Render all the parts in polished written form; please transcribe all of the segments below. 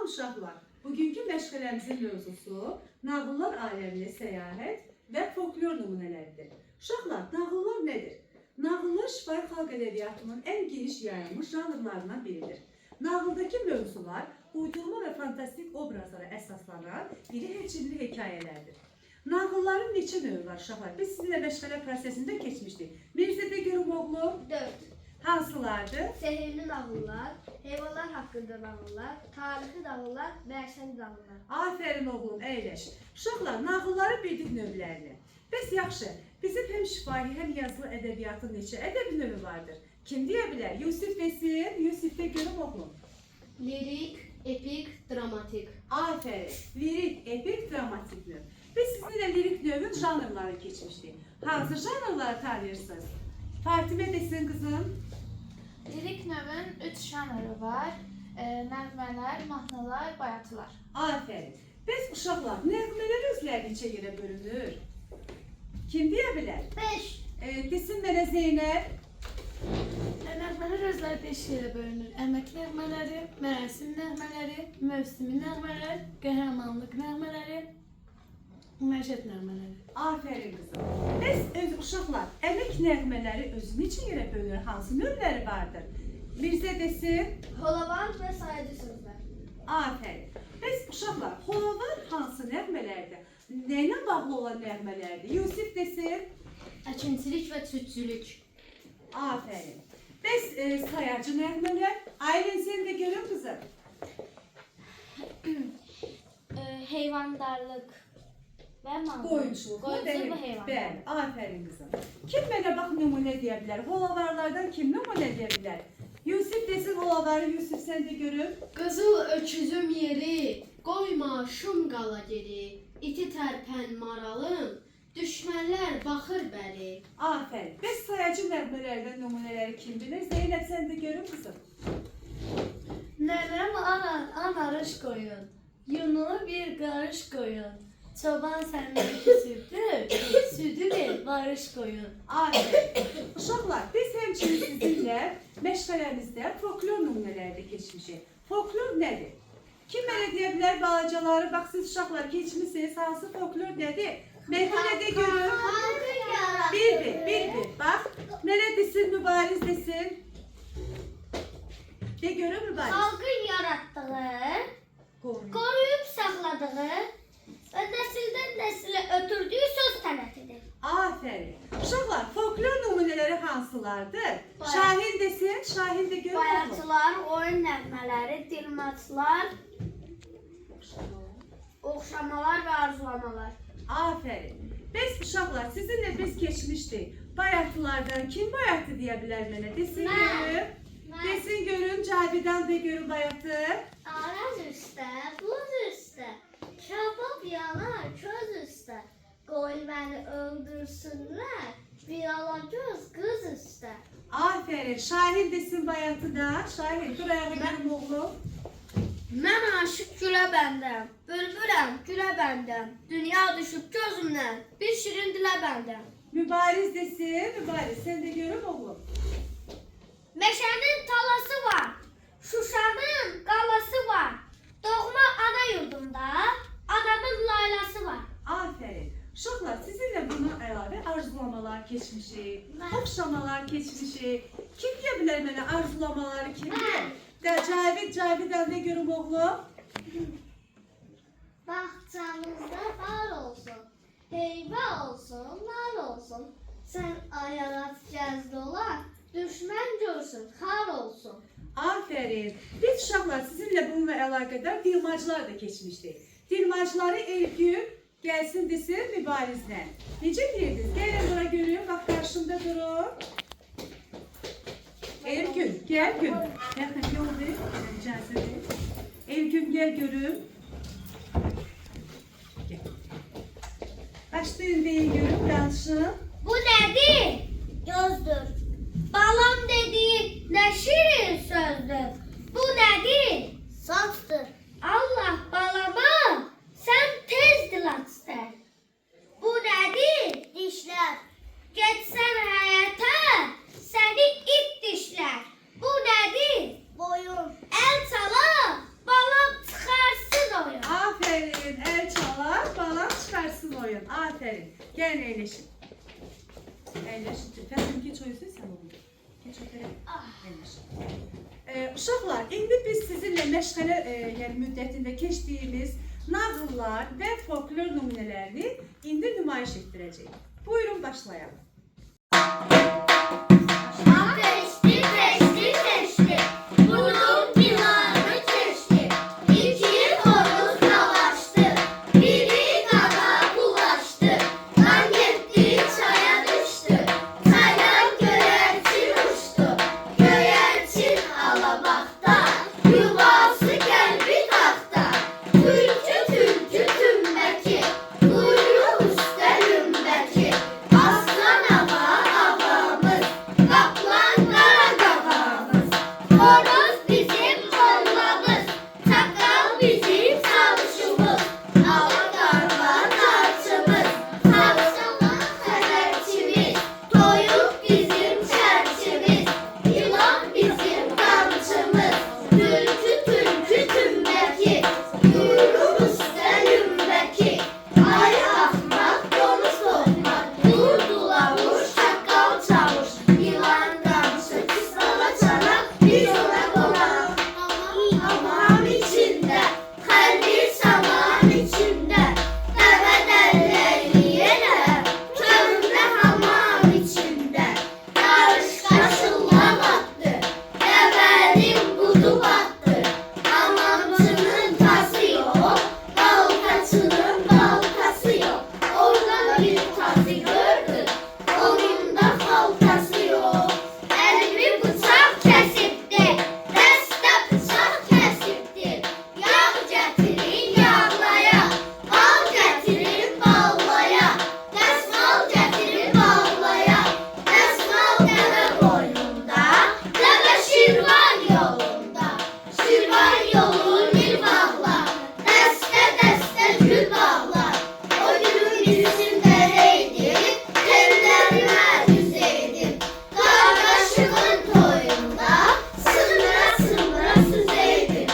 Salam uşaqlar. Bugünkü məşğələmizin mövzusu nağıllar aləminə səyahət və folklor nümunələridir. Uşaqlar, nağıllar nədir? Nağıllar şifahi xalq ədəbiyyatının ən geniş yayılmış janrlarından biridir. Nağıldakı mövzular uydurma və fantastik obrazlara əsaslanan iri həcmli hekayələrdir. Nağılların neçə növü var uşaqlar? Biz sizinlə məşğələ prosesində keçmişdik. Mirzədə Görümoğlu 4. hansılardır? Sehirli nağıllar, heyvanlar haqqında nağıllar, tarixi nağıllar və əfsanə nağıllar. Afərin oğlum, əyləş. Uşaqlar, nağılları bildik növlərini. Bəs yaxşı, bizim həm şifahi, həm yazılı ədəbiyyatın neçə ədəbi növü vardır? Kim deyə bilər? Yusif desin, Yusif də görüm oğlum. Lirik, epik, dramatik. Afərin, lirik, epik, dramatik növ. Biz sizinlə lirik növün janrları keçmişdik. Hansı janrları tanıyırsınız? Fatimə desin qızım. Lirik növün 3 janrı var. Nəğmələr, mahnılar, bayatılar. Afərin. Bəs uşaqlar, nəğmələr özləri neçə yerə bölünür? Kim deyə bilər? 5. Desin mənə Zeynəb. Nəğmələr özləri 5 yerə bölünür. Əmək nəğmələri, mərasim nəğmələri, mövsümi nəğmələr, qəhrəmanlıq nəğmələri, məşət nəğmələri. Afərin qızım. Bəs uşaqlar, əmək nəğmələri özü neçə yerə bölünür? Hansı növləri vardır? Mirzə desin. Holavan və sayıcı sözlər. Afərin. Bəs uşaqlar, holavar hansı nəğmələrdir? Nə ilə bağlı olan nəğmələrdir? Yusif desin. Əkinçilik və tücülük. Afərin. Bəs sayacı nəğmələr? Aylin, sən də görün qızım. Heyvandarlıq və mahnı. Qoyunçuluq. Qoyunçuluq və heyvandarlıq. Bəli, afərin qızım. Kim mənə bax nümunə deyə bilər? Holavarlardan kim nümunə deyə bilər? Yusif desin holavarı, Yusuf sən də görün. Qızıl öküzüm yeri, qoyma şum qala geri. İti tərpən maralım, düşmənlər baxır bəri. Afərin. Bəs sayacı nəğmələrdən nümunələri kim bilir? Zeynəb sən də görün qızım. Nərəm anarış qoyun, yununu bir qarış qoyun. Çoban səndəki südü ver, barış qoyun. Afərin. Uşaqlar, biz həmçinin sizinlə məşğələmizdə folklor nümunələrdə keçmişik. Folklor nədir? Kim mənə deyə bilər balacaları? Bax, siz uşaqlar keçmişsiniz. Hansı folklor nədir? Mənə də görün. Bir. Bax, mənə desin, Mübariz desin. De görün Mübariz. Xalqın yaratdığı, qoruyub saxladığı və nəsildən nəsilə ötürdüyü söz sənətidir. Afərin. Uşaqlar, folklor nümunələri hansılardır? Şahin desin, Şahin də görün. Bayatılar, oyun nəğmələri, dilmaçlar, oxşamalar və arzulamalar. Afərin. Bəs uşaqlar, sizinlə biz keçmişdik. Bayatılardan kim bayatı deyə bilər mənə? Desin görün. Desin görün, Cavidan da görün bayatı. Araz üstə, buz üstə, kabab yanar köz üstə. Qoy məni öldürsünlər, bir alagöz qız üstə. Afərin. Şahin desin bayatı da. Şahin, dur ayağı görüm oğlum. Mən aşıq gülə bəndəm, bülbüləm gülə bəndəm. Dünya düşüb gözümdən, bir şirin dilə bəndəm. Mübariz desin. Mübariz, sen de görün oğlum. Meşənin talası var, Şuşanın qalası var. Doğma ana yurdumda adamın laylası var. Afərin. Uşaqlar, sizinlə buna əlavə arzulamalar keçmişik, oxşamalar keçmişik. Kim deyə bilər mənə arzulamaları kimdir? Cavidan da görüm oğlum. Bahçamızda bar olsun, heyva olsun, nar olsun. Sen ayarat gəz dolar, düşmən görsün, xar olsun. Afərin. Biz uşaqlar sizinlə bununla əlaqədar dilmaclar da keçmişdik. Dilmacları Elgün gəlsin desin Mübarizlə. Necə deyirdiniz? Gəlin bura görün, bax qarşımda durun. Elgün, gəl gün. Yaxın yoldur, icazədir. Elgün, gəl görüm. Gəl. Başlayın deyin görüm, danışın. Bu nədir? Gözdür. Balam dediği nə şirin sözdür. Bu nədir? Saçdır. Allah balama sen tez dilat istər. Bu nədir? Dişlər. Getsən həyətə səni it dişlər. Bu nədir? Boyun. El çala balam çıxar. Aferin. El çalar, balam çıkarsın oyun. Aferin. Gelin eyleşin. Eyleşin. Fəsim geç oyunsun sen onu. Geç oturun. Eyleşin. Uşaqlar, indi biz sizinle məşğələ yəni müddətində keçdiyimiz nağıllar və folklor nümunələrini indi nümayiş etdirəcəyik. Buyurun başlayalım. Ateşli teşli teşli, bunun planı keçdi. İki horoz dalaşdı, biri qana bulaşdı. Qan getdi çaya düşdü, çaydan göyərçin uçdu. Göyərçin alabaxta, yuvası gəlbi taxta. Tülkü tülkü tümbəki, quyruq üstə lümbəki. Aslan ağa ağamız, kaplan qara qafamız. Horoz bizim mollamız, çakal bizim çalışımız. Ala qarğa darçımız, tavşana xəbərçimiz. Toyuq bizim çərçimiz, yılan bizim qamçımız. Tülkü tülkü tümbəki, quyruq üstə lümbəki. Ay axmaq, donuz toxmaq, durdular çakal çavuş. Yılan qamçı, pistala çanaq, biz ona qonaq. Hamam içində, xəlbir saman içində. Dəvə dəlləyiyənə, könldə hamam içində. Qarış qaşılan atdı, dəvənin budu batdı. Hamamçının tası yox, baltaçının baltası yox. Oradan bir tası gördü, onun da xaltası yox. Əlimi bıçaq kəsibdi, dəstə bıçaq kəsibdi. Yağ gətirin yağlaya, bal gətirin ballaya. Dəsmal gətirin ballaya, dəsmal dəvə boynunda, dəvə şirvan yolunda. Şirvan yolu bir bağla, dəstə dəstə gül bağlar. O gülün bizim dəreydi, tellərimə düzeydim. Qardaşımın toyunda, sımıra sımıra süzeydim.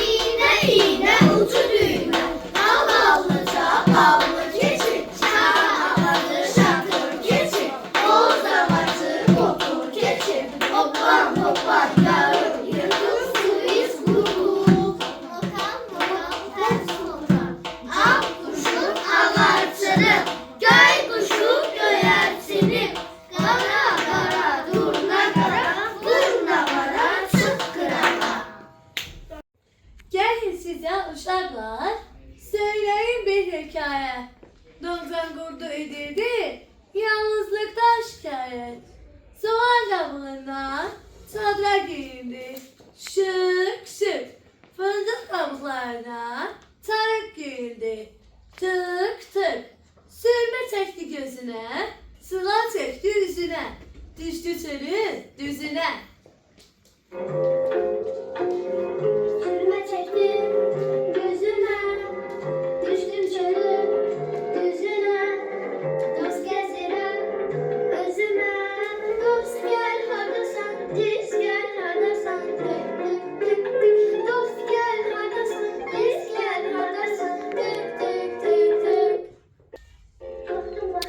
İğnə iğnə ucu düymə, havallıca ballı keçin. Şahamadı şatır keçin, boz ağacı qotur keçin. Hoppan hoppan yarım yırtıq suiz qurulur. Hopan hopan tərs hopan, ağ quşun ağarçını, göy quşun göyərçini. Qara qara durna qara, durna qara çıx qırağa. Gelin size uşaklar söyleyeyim bir hikaye. Donzan kurdu edirdi, yalnızlıktan şikayet. Soğan kabuğundan çadıra giyindi. Şık şık fındık kabuklarına tarık giyindi. Tık tık sürme çekti gözüne, sıla çekti yüzüne. Düştü çölün düzüne. Sürme çektim gözüme, düştüm çölün düzüne. Dost gezdirem özüme, dost gel hardasan, diz gel hardasan, tık tık tık tık. Dost gel hardasan, diz gel hardasan, tık tık tık tık. Dostum bak.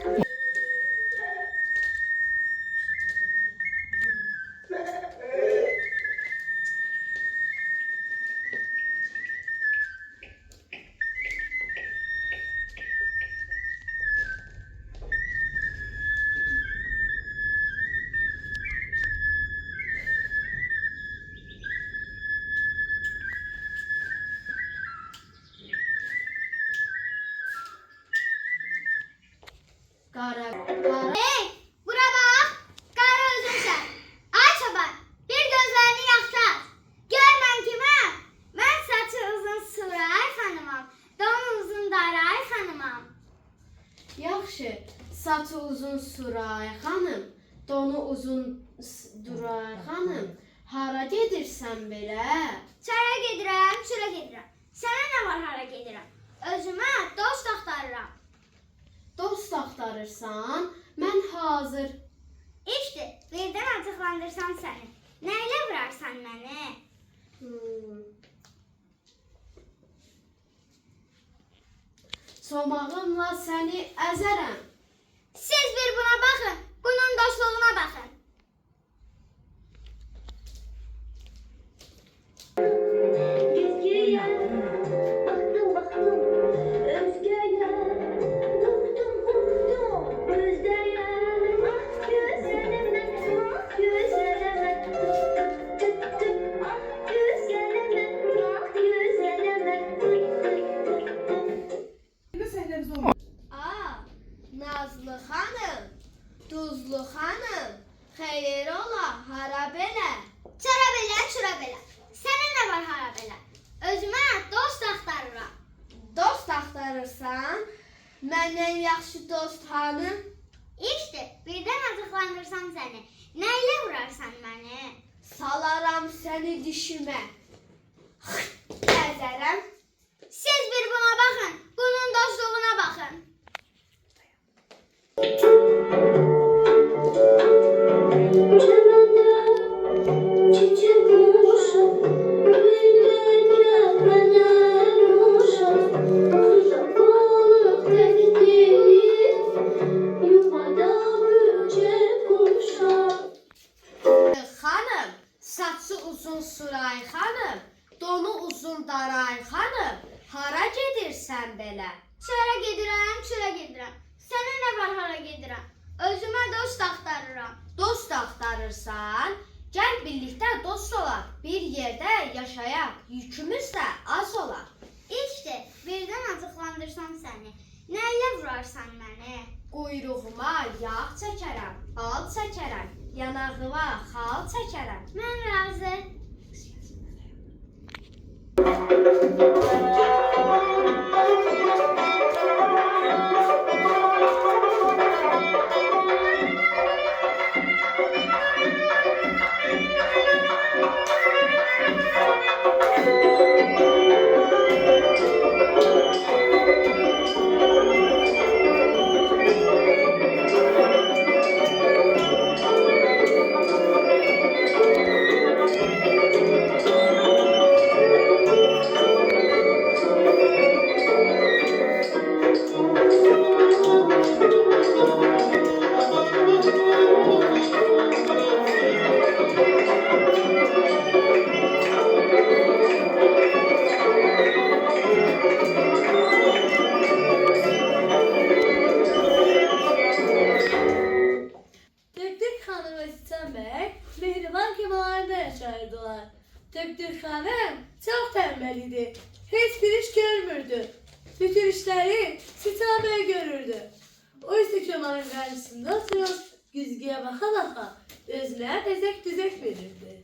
Qara Hey, bura bax. Qarı özünsən. Ay çoban, bir gözlərini yaxşı aç. Gör mən kiməm? Mən saçı uzun Suray xanımam. Donu uzun Daray xanımam. Yaxşı, saçı uzun Suray xanım, donu uzun Duray xanım. Hara gedirsən belə? Çaya gedirəm, çölə gedirəm. Sənə nə var hara gedirəm? Özümə dost axtarıram. Dost axtarırsan, mən hazır. İşte, birdən acıqlandırsam səni. Nə ilə vurarsan məni? Somağımla səni əzərəm. Siz bir buna baxın, bunun dostluğuna baxın. Gezgeye baktım baktım özgeye Buktum buktum gözdeye Ah güzelime ah güzelime Tık tık tık ah güzelime ah güzelime Ne səhnəmiz olmadı. Aa, Nazlı xanım, Duzlu xanım, xeyir ola, hara belə? Çara belə, çura belə. Sənə nə var hara belə? Özümə dost axtarıram. Dost axtarırsan, məndən yaxşı dost hanım? İşte, birdən acıqlandırsam səni. Nə ilə vurarsan məni? Salaram səni dişimə. Əzərəm. Siz bir buna baxın, bunun dostluğuna baxın. Çemende çiçek kuşu Gülden kepene kuşu Sıcak balık tek değil Yuvada böcek kuşu Xanım, saçı uzun Suray xanım, donu uzun Daray xanım, hara gedirsən belə? Çara gedirəm, çura gedirəm. Sənə nə var hara gedirəm? Özümə dost axtarıram. Dost axtarırsan, gəl birlikdə dost olaq, bir yerdə yaşayaq, yükümüz də az olar. İşte, birdən acıqlandırsam səni. Nə ilə vurarsan məni? Quyruğuma yağ çəkərəm, bal çəkərəm, yanağıma xal çəkərəm. Mən razı. Tüktük Hanım ve Sitan Bey mehriban kemalarda yaşardılar. Tüktük Hanım çok tembel idi. Hiçbir iş görmürdü. Bütün işleri Sitan Bey görürdü. Oysa kemanın karşısında oturup güzgüye baka baka özüne ezek düzek verirdi.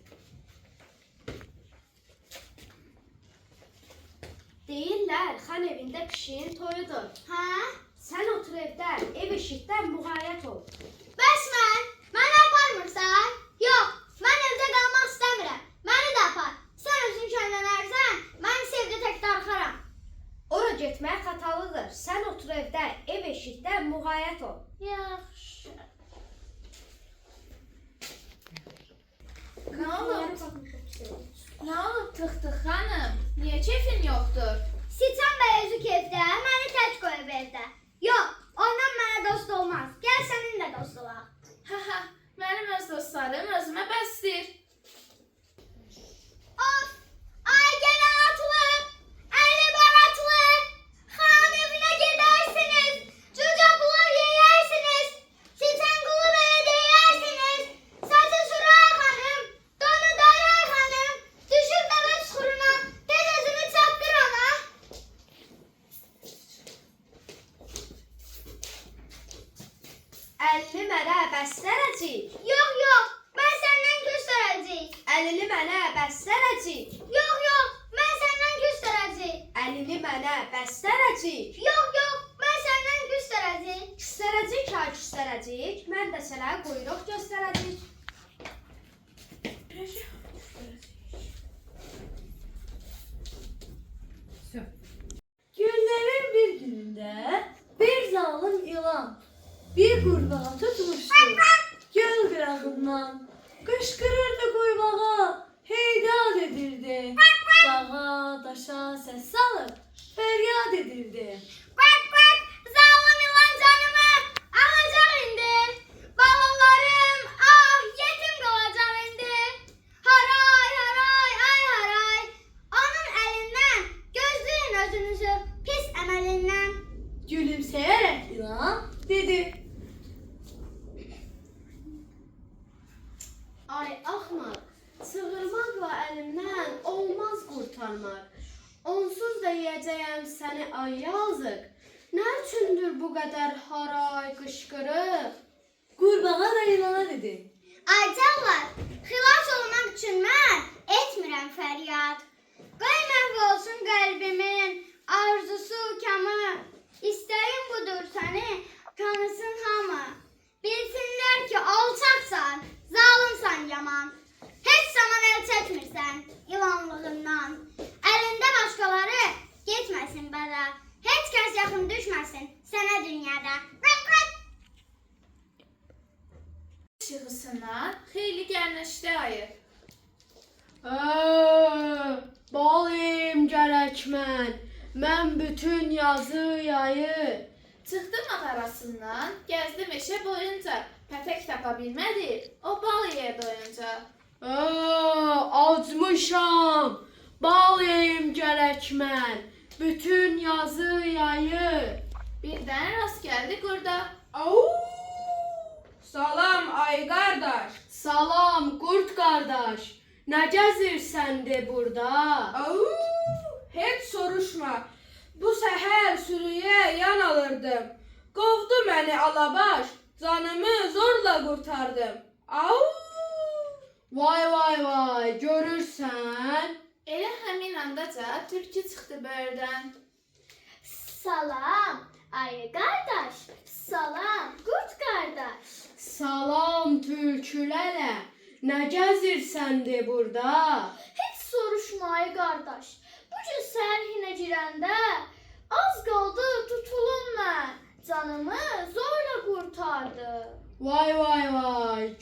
Deyirlər, xan evində pişiyin toyudur. Hə? Sən otur evdə, ev eşikdən müğayət ol. Bəs mən? Məni aparmırsan? Yox, mən evdə qalmaq istəmirəm. Məni də apar. Sən özün köynənərsən, mən isə evdə tək darıxaram. Ora getmək xatalıdır. Sən otur evdə, ev eşikdə müğayət ol. Yaxşı. Ne oldu? Ne oldu Tık Hanım? Niye keyfin yoktur? Siçan bəy özü keyfdə, məni tək qoyub evdə. Yox, ondan mənə dost olmaz. Gəl səninlə dost olaq. Haha, benim öz dostlarım özüme bəsdir. Of! Ay gene atlı! Eli baratlı! Xan evine gidersiniz! Cücaklar yeyersiniz! Siçan Kulu Bey'e değersiniz! Saçı Suray Hanım! Donu Daray Hanım! Düşüp deve çukuruna! Tez özünü çattır ona! 50 mənə bəstərəcik. Yox, yox! Mən səndən küstərəcək! 50 mənə bəstərəcik. Yox, yox! Mən səndən küstərəcək! 50 mənə bəstərəcik. Yox, yox! Mən səndən küstərəcək! Küstərəcik ha küstərəcik. Mən də sənə quyruq göstərəcik. Günlerin bir gününde bir zalim yılan bir kurbağa tutmuştu. Göl kırağından kışkırırdı kurbağa, heydat edirdi. Dağa, daşa ses salıp feryat edirdi. Quack, quack! yoxsa yeyəcəyəm səni ay yazıq? Nə üçündür bu qədər haray qışqırıq? Qurbağa da yılana dedi. Aycaqlar, xilas olmaq üçün mən etmirəm fəryad. Qoy məhv olsun qəlbimin arzusu kamı. İstəyim budur səni tanısın hamı. Bilsinlər ki alçaqsan, zalımsan yaman. Heç zaman əl çəkmirsən ilanlığından. Əlində başqaları getməsin bəla. Heç kəs yaxın düşməsin sənə dünyada. Çıxısından xeyli gərnəşdi ayı. Balim gərək mən bütün yazı yayı. Çıxdı mağarasından, gəzdi meşə boyunca. Pətək tapa bilmədi, o bal yeyə doyunca. Acmışam, balim gərək bütün yazı yayı. Birdən rast gəldi qurda. Salam ay qardaş. Salam qurd qardaş, nə gəzirsəndi burada? Heç soruşma. Bu səhər sürüyə yan alırdım. Qovdu məni alabaş, canımı zorla qurtardım. Vay, görürsən? Elə həmin andaca tülkü çıxdı böyürdən. Salam ayı qardaş, salam qurd qardaş. Salam tülkülərə, nə gəzirsəndi burada? Heç soruşma ay qardaş. Bu gün sərhinə girəndə az qaldı tutulum mən. Canımı zorla qurtardı. Vay,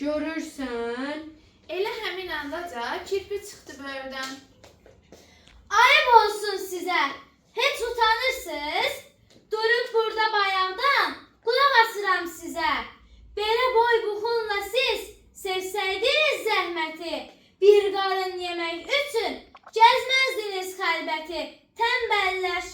görürsən? Elə həmin andaca kirpi çıxdı böyürdən. Ayıb olsun sizə. Heç utanırsınız? Durub burada bayaqdan qulaq asıram sizə. Belə boy buxunla siz sevsəydiniz zəhməti, bir qarın yemək üçün gəzməzdiniz xəlbəti, tənbəllər.